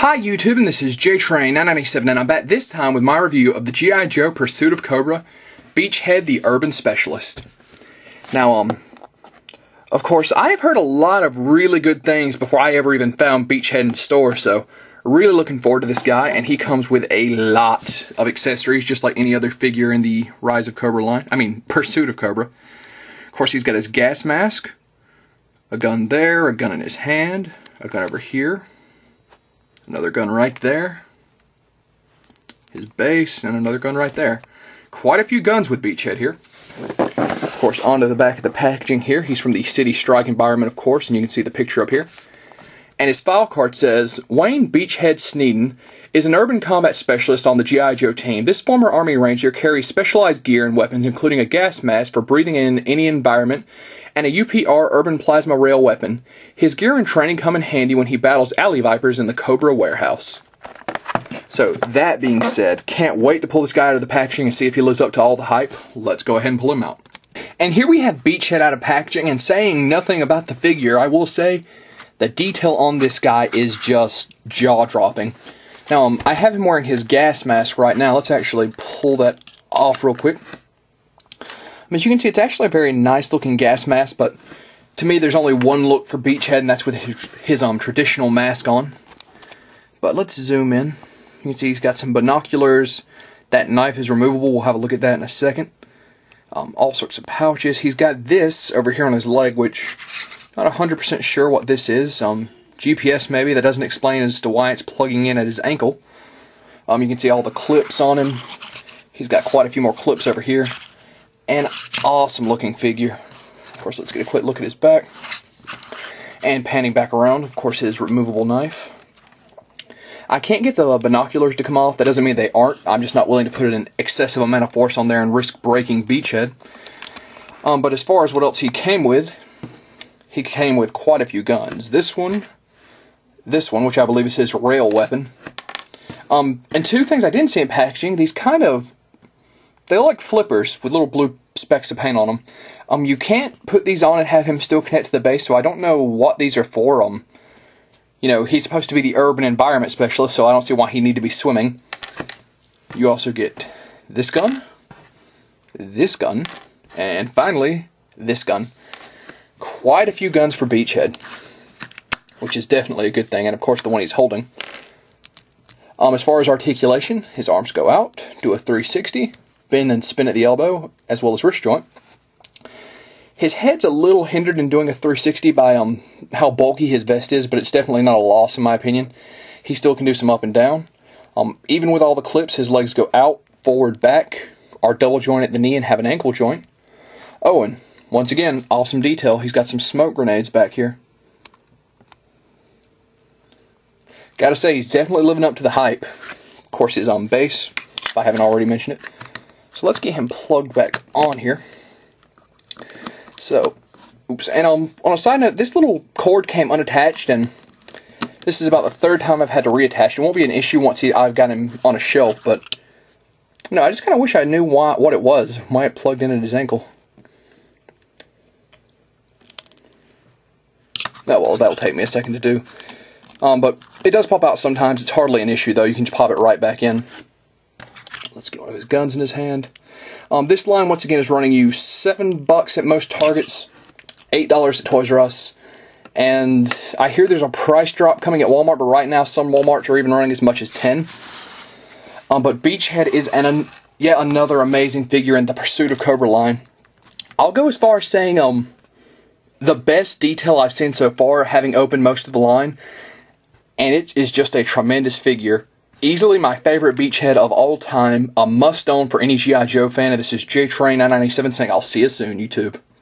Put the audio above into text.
Hi YouTube, and this is JTrain997, and I'm back this time with my review of the G.I. Joe Pursuit of Cobra Beachhead, the Urban Specialist. Now, of course, I've heard a lot of really good things before I ever even found Beachhead in store, so really looking forward to this guy, and he comes with a lot of accessories, just like any other figure in the Rise of Cobra line. Pursuit of Cobra. Of course, he's got his gas mask, a gun there, a gun in his hand, a gun over here, another gun right there, his base, and another gun right there. Quite a few guns with Beachhead here. Of course, onto the back of the packaging here. He's from the City Strike environment, of course, and you can see the picture up here. And his file card says, Wayne Beachhead Sneeden is an urban combat specialist on the G.I. Joe team. This former Army Ranger carries specialized gear and weapons, including a gas mask for breathing in any environment, and a UPR urban plasma rail weapon. His gear and training come in handy when he battles alley vipers in the Cobra warehouse. So, that being said, can't wait to pull this guy out of the packaging and see if he lives up to all the hype. Let's go ahead and pull him out. And here we have Beachhead out of packaging, and saying nothing about the figure, I will say the detail on this guy is just jaw-dropping. Now, I have him wearing his gas mask right now. Let's actually pull that off real quick. As you can see, it's actually a very nice-looking gas mask, but to me, there's only one look for Beachhead, and that's with his traditional mask on. But let's zoom in. You can see he's got some binoculars. That knife is removable. We'll have a look at that in a second. All sorts of pouches. He's got this over here on his leg, which not 100% sure what this is. GPS maybe. That doesn't explain as to why it's plugging in at his ankle. You can see all the clips on him. He's got quite a few more clips over here. An awesome looking figure. Of course, let's get a quick look at his back. And panning back around, of course, his removable knife. I can't get the binoculars to come off. That doesn't mean they aren't. I'm just not willing to put an excessive amount of force on there and risk breaking Beachhead. But as far as what else he came with quite a few guns. This one, which I believe is his rail weapon. And two things I didn't see in packaging. These they look like flippers with little blue specks of paint on them. You can't put these on and have him still connect to the base, so I don't know what these are for. You know, he's supposed to be the urban environment specialist, so I don't see why he need to be swimming. You also get this gun, and finally, this gun. Quite a few guns for Beachhead, which is definitely a good thing, and of course the one he's holding. As far as articulation, his arms go out, do a 360, bend and spin at the elbow, as well as wrist joint. His head's a little hindered in doing a 360 by how bulky his vest is, but it's definitely not a loss in my opinion. He still can do some up and down. Even with all the clips, his legs go out, forward, back, are double joint at the knee and have an ankle joint. Oh, and once again, awesome detail. He's got some smoke grenades back here. Gotta say, he's definitely living up to the hype. Of course, his base, if I haven't already mentioned it. So let's get him plugged back on here. So, oops, and on a side note, this little cord came unattached, and this is about the third time I've had to reattach. It won't be an issue once I've got him on a shelf, but no, I just kind of wish I knew what it was, why it plugged in at his ankle. Oh, well, that'll take me a second to do. But it does pop out sometimes. It's hardly an issue, though. You can just pop it right back in. Let's get one of his guns in his hand. This line, once again, is running you $7 at most Targets, $8 at Toys R Us, and I hear there's a price drop coming at Walmart, but right now some Walmarts are even running as much as $10. But Beachhead is yet another amazing figure in the Pursuit of Cobra line. I'll go as far as saying the best detail I've seen so far, having opened most of the line, and it is just a tremendous figure. Easily my favorite Beachhead of all time, a must-own for any G.I. Joe fan, and this is JTrain997 saying I'll see you soon, YouTube.